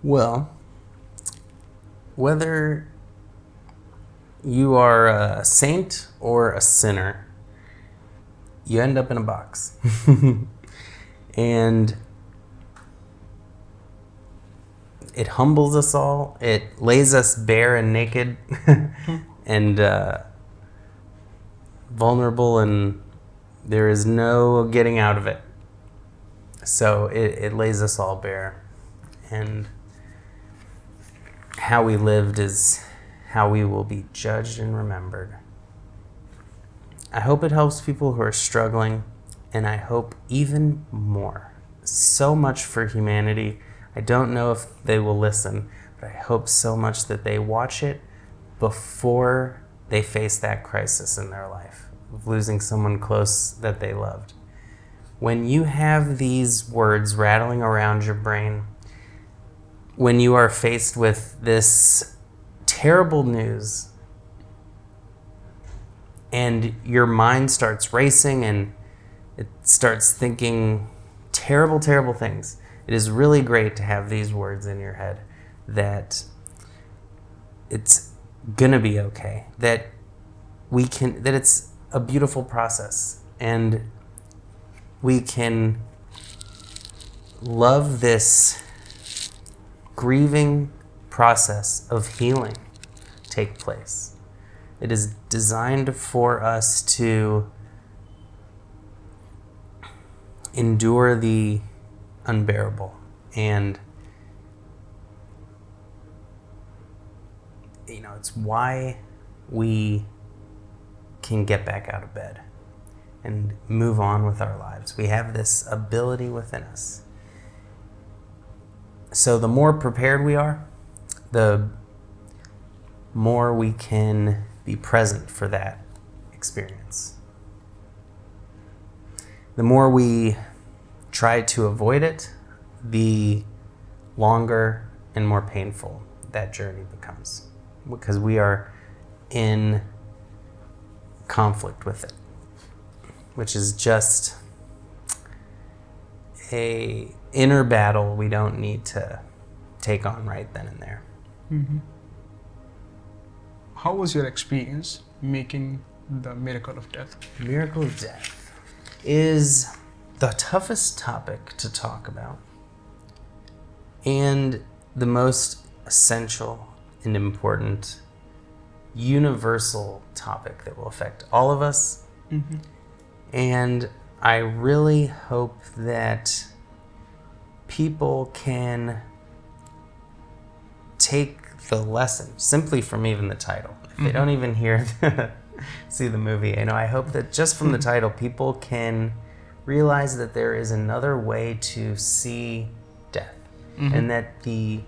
Well, whether you are a saint or a sinner, you end up in a box. And it humbles us all. It lays us bare and naked and vulnerable, and there is no getting out of it. So it lays us all bare. And how we lived is how we will be judged and remembered. I hope it helps people who are struggling, and I hope even more. So much for humanity. I don't know if they will listen, but I hope so much that they watch it before they face that crisis in their life of losing someone close that they loved. When you have these words rattling around your brain, when you are faced with this terrible news and your mind starts racing and it starts thinking terrible, terrible things, it is really great to have these words in your head that it's gonna be okay, that it's a beautiful process, and we can love this grieving process of healing take place. It is designed for us to endure the unbearable, and it's why we can get back out of bed and move on with our lives. We have this ability within us. So the more prepared we are, the more we can be present for that experience. The more we try to avoid it, the longer and more painful that journey becomes, because we are in conflict with it, which is just a inner battle we don't need to take on right then and there. Mm-hmm. How was your experience making the Miracle of Death? Miracle of Death is the toughest topic to talk about, and the most essential and important universal topic that will affect all of us. Mm-hmm. And I really hope that people can take the lesson simply from even the title. If they don't even see the movie, I hope that just from the title, people can realize that there is another way to see death, and that the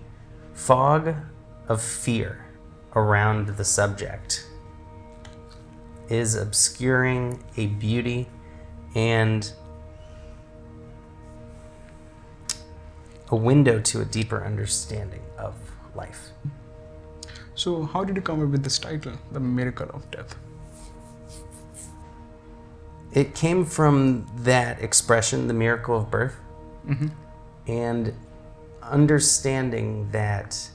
fog of fear around the subject is obscuring a beauty and a window to a deeper understanding of life. So how did you come up with this title, The Miracle of Death? It came from that expression, the miracle of birth, and understanding that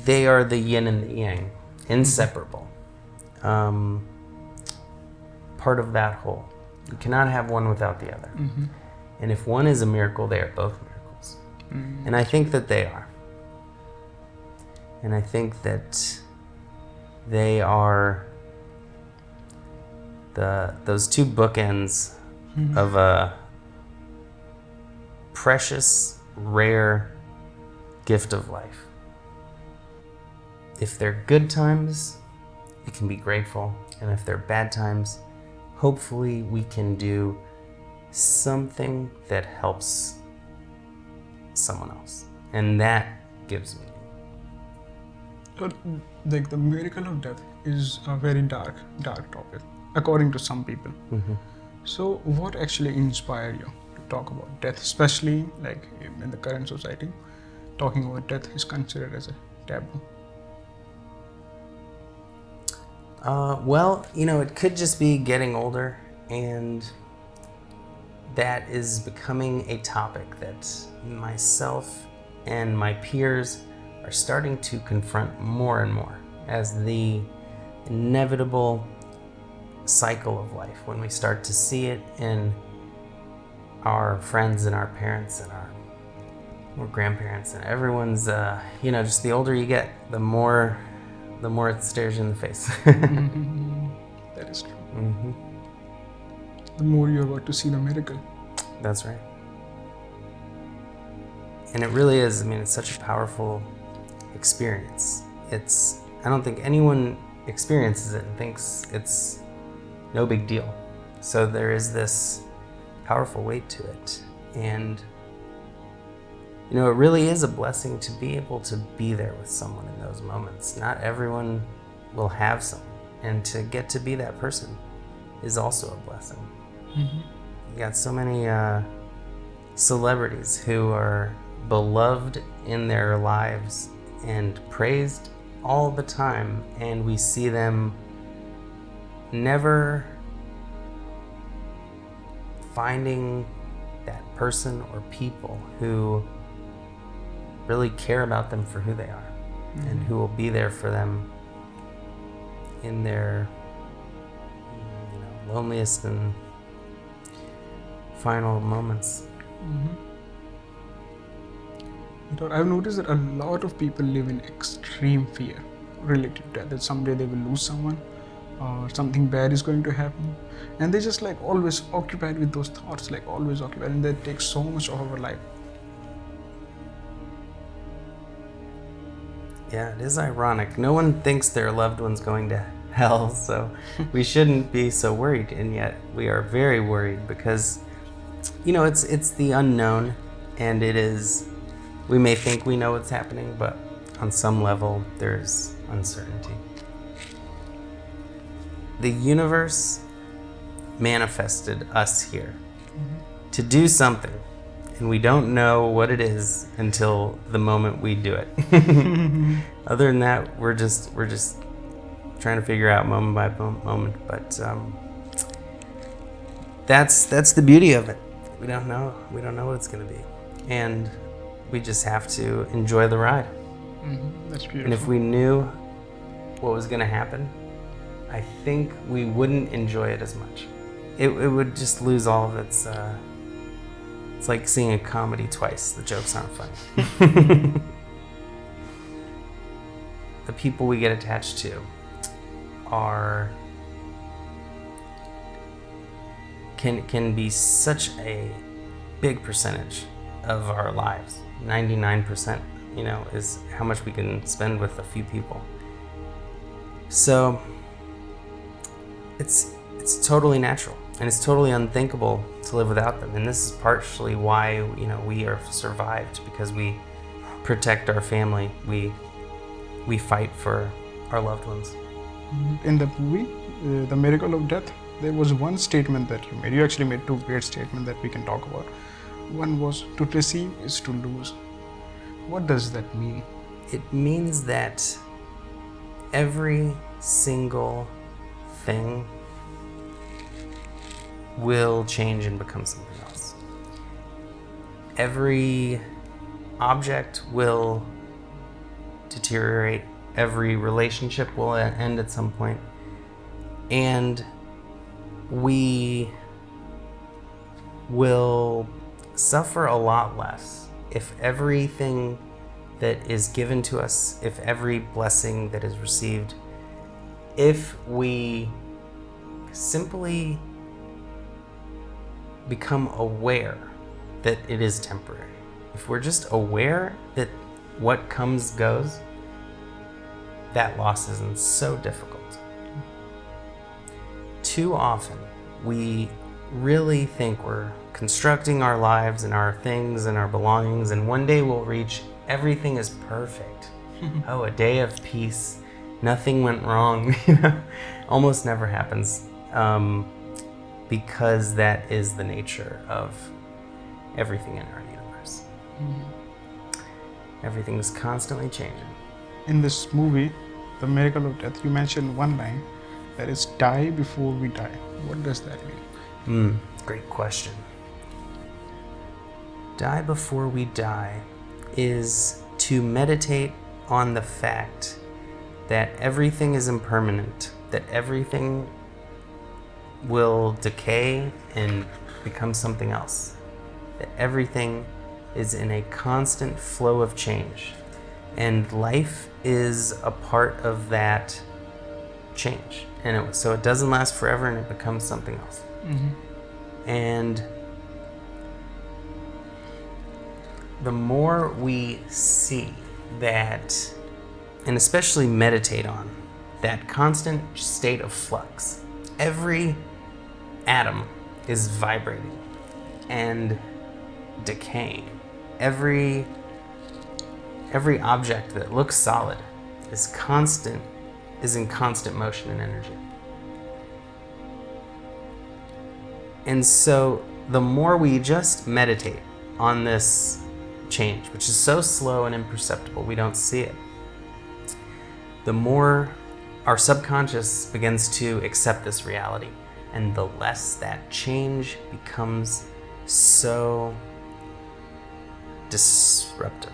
they are the yin and the yang, inseparable, part of that whole. You cannot have one without the other. And if one is a miracle, they are both miracles. And I think that they are. And I think that they are those two bookends of a precious, rare gift of life. If they're good times, you can be grateful. And if they're bad times, hopefully we can do something that helps someone else. And that gives meaning. Like the Miracle of Death is a very dark topic, according to some people. So what actually inspired you to talk about death, especially like in the current society? Talking about death is considered as a taboo. Well, it could just be getting older and that is becoming a topic that myself and my peers are starting to confront more and more as the inevitable cycle of life, when we start to see it in our friends and our parents and our grandparents and everyone's, just the older you get, the more it stares you in the face. That is true. Mm-hmm. The more you're about to see the miracle. That's right. And it really is, it's such a powerful experience. I don't think anyone experiences it and thinks it's no big deal. So there is this powerful weight to it. And it really is a blessing to be able to be there with someone in those moments. Not everyone will have someone, and to get to be that person is also a blessing. Mm-hmm. You got so many celebrities who are beloved in their lives and praised all the time, and we see them never finding that person or people who really care about them for who they are, and who will be there for them in their loneliest and final moments. I've noticed that a lot of people live in extreme fear related to death, that someday they will lose someone or something bad is going to happen, and they just always occupied with those thoughts, always occupied, and that takes so much of our life. Yeah, it is ironic. No one thinks their loved one's going to hell, so we shouldn't be so worried, and yet we are very worried because it's the unknown, and we may think we know what's happening, but on some level there's uncertainty. The universe manifested us here to do something, and we don't know what it is until the moment we do it. Other than that, we're just trying to figure out moment by moment, but that's the beauty of it. We don't know what it's going to be, and we just have to enjoy the ride. That's beautiful. And if we knew what was going to happen, I think we wouldn't enjoy it as much. It would just lose all of its. It's like seeing a comedy twice. The jokes aren't funny. The people we get attached to can be such a big percentage of our lives. 99%, is how much we can spend with a few people. So it's totally natural, and it's totally unthinkable to live without them. And this is partially why we are survived, because we protect our family. We fight for our loved ones. In the movie, The Miracle of Death, there was one statement that you made. You actually made two great statements that we can talk about. One was, to receive is to lose. What does that mean? It means that every single thing will change and become something else. Every object will deteriorate. Every relationship will end at some point. And we will suffer a lot less if everything that is given to us, if every blessing that is received, if we simply become aware that it is temporary. If we're just aware that what comes goes, that loss isn't so difficult. Too often, we really think we're constructing our lives and our things and our belongings, and one day we'll reach everything is perfect. Oh, a day of peace, nothing went wrong. Almost never happens, because that is the nature of everything in our universe. Everything is constantly changing. In this movie, The Miracle of Death, you mentioned one line that is, die before we die. What does that mean? Great question. die before we die is to meditate on the fact that everything is impermanent, that everything will decay and become something else, that everything is in a constant flow of change, and life is a part of that change, and so it doesn't last forever and it becomes something else. And the more we see that, and especially meditate on that constant state of flux, every atom is vibrating and decaying. Every object that looks solid is in constant motion and energy. And so the more we just meditate on this change, which is so slow and imperceptible, we don't see it, the more our subconscious begins to accept this reality, and the less that change becomes so disruptive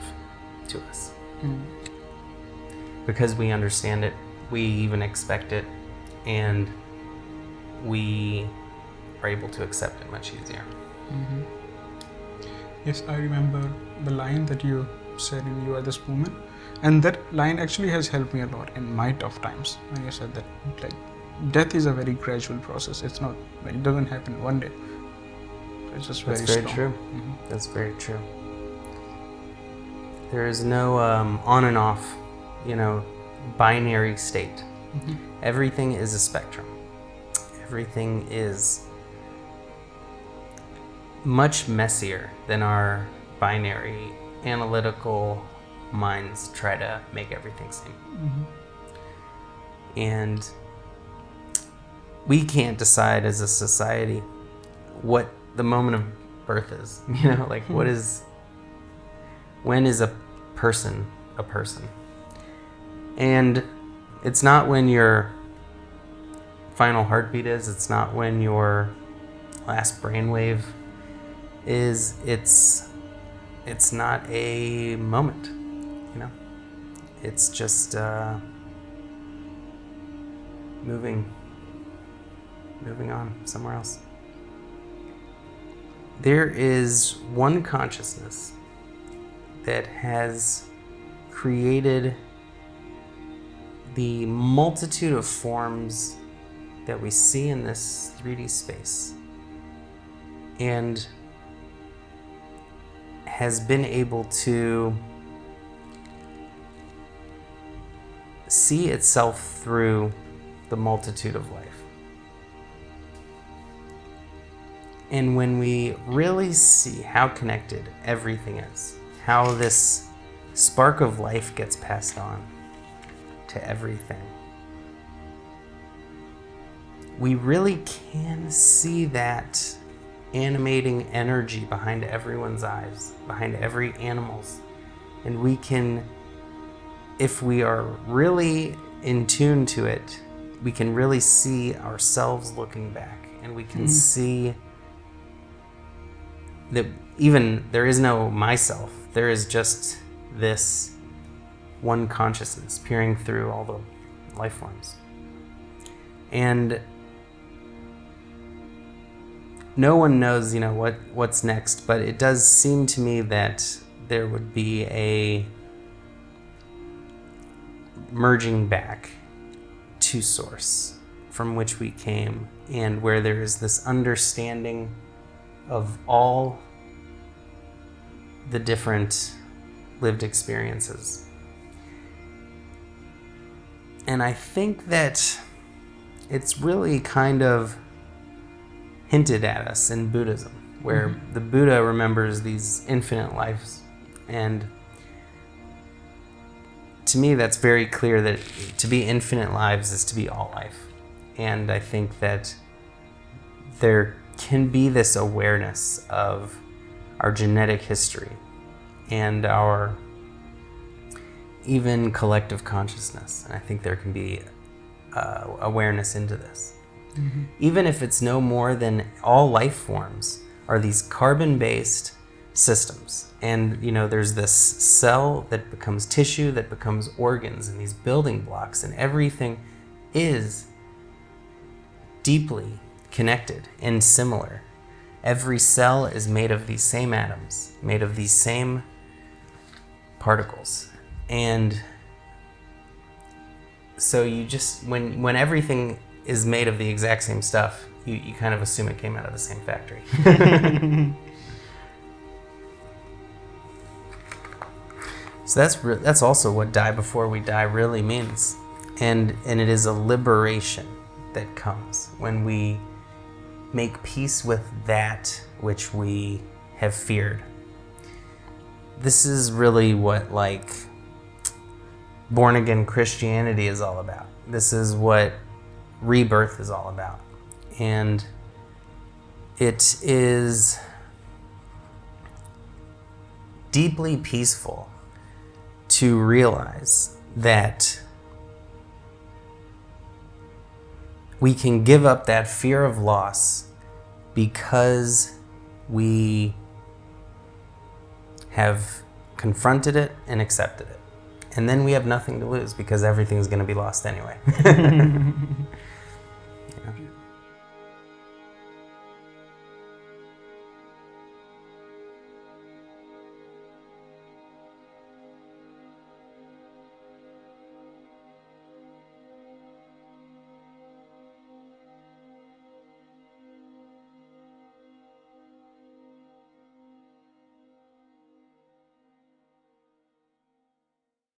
to us. Because we understand it, we even expect it, and we are able to accept it much easier. Yes, I remember the line that you said in You Are This Moment, and that line actually has helped me a lot in my tough times. When you said that, like, death is a very gradual process. It's not, like, it doesn't happen one day. It's just very slow. True. That's very true. There is no on and off, binary state. Everything is a spectrum. Everything is much messier than our binary analytical minds try to make everything seem. And we can't decide as a society what the moment of birth is. When is a person a person? And it's not when your final heartbeat is, it's not when your last brainwave is, it's not a moment, it's just moving on somewhere else. There is one consciousness that has created the multitude of forms that we see in this 3D space, and has been able to see itself through the multitude of life. And when we really see how connected everything is, how this spark of life gets passed on to everything, we really can see that animating energy behind everyone's eyes, behind every animal's. And we can, if we are really in tune to it, we can really see ourselves looking back, and we can see that even there is no myself, there is just this one consciousness peering through all the life forms. And no one knows, what's next, but it does seem to me that there would be a merging back to source from which we came, and where there is this understanding of all the different lived experiences. And I think that it's really kind of hinted at us in Buddhism, where the Buddha remembers these infinite lives. And to me, that's very clear that to be infinite lives is to be all life. And I think that there can be this awareness of our genetic history and our even collective consciousness. And I think there can be awareness into this. Even if it's no more than all life forms are these carbon-based systems. And, there's this cell that becomes tissue, that becomes organs, and these building blocks, and everything is deeply connected and similar. Every cell is made of these same atoms, made of these same particles. And so you just, when everything is made of the exact same stuff, you kind of assume it came out of the same factory. So that's also what die before we die really means. And it is a liberation that comes when we make peace with that which we have feared. This is really what born again Christianity is all about. This is what rebirth is all about. And it is deeply peaceful to realize that we can give up that fear of loss because we have confronted it and accepted it. And then we have nothing to lose because everything's going to be lost anyway.